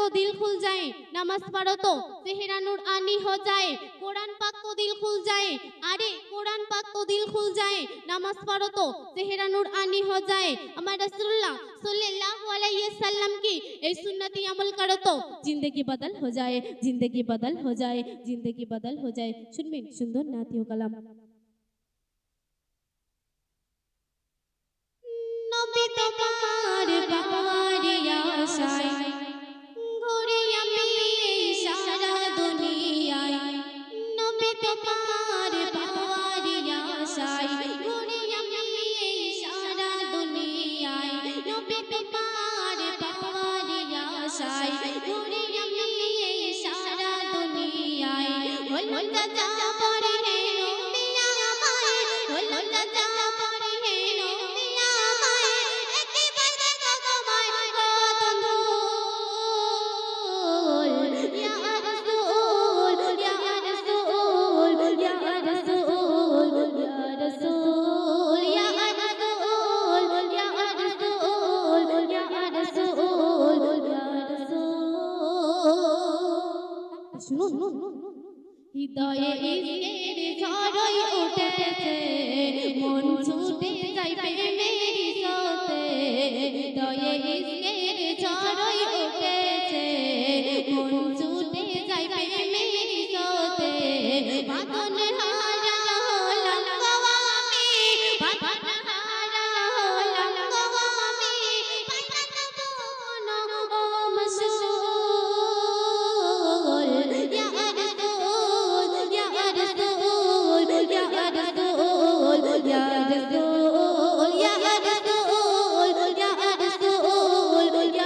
तो दिल खुल जाए, नमाज पढ़ो तो चेहरा नूरानी हो जाए, कुरान पाक तो दिल खुल जाए, अरे कुरान पाक तो दिल खुल जाए, नमाज पढ़ो तो चेहरा नूरानी हो जाए। हमारे रसूलुल्लाह सल्लल्लाहु अलैहि वसल्लम की ए सुन्नती अमल करो तो जिंदगी बदल हो जाए, जिंदगी बदल हो जाए, जिंदगी बदल हो जाए। सुनबेन सुंदर नातियो कलाम। नबी তোমার বাড়ি আশায় ঘুরে আমি সারা দুনিয়ায়, নবী তোমার বাড়ি আশায় ঘুরে আমি সারা দুনিয়ায়, নবী তোমার বাড়ি আশায় ঘুরে আমি সারা দুনিয়ায়। হলো রাজা পরে হে নবী আমায়, হলো রাজা পরে হে নবী আমায়, একেবারে তোমায় কদমূল ইয়া রাসূল ইয়া রাসূল ইয়া রাসূল ইয়া রাসূল ইয়া রাসূল ইয়া রাসূল ইয়া রাসূল ইয়া রাসূল। শুনুন হৃদয়ে ইসকের ঝড়ই উঠেছে, মন ছুটে যায় প্রেমের স্রোতে, হৃদয়ে ইসকের ঝড়ই উঠেছে, মন ছুটে যায় প্রেমের স্রোতে। বাঁধন হারা হলাম গো আমি, বাঁধন হারা হলাম গো আমি, পাই না তবু কোনো মাসুল ইয়া রাসূল ইয়া রাসূল ইয়া রাসূল ইয়া রাসূল ইয়া রাসূল ইয়া রাসূল ইয়া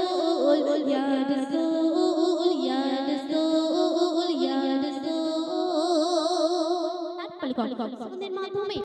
রাসূল ইয়া রাসূল ইয়া রাসূল ইয়া রাসূল। তার মাধ্যমে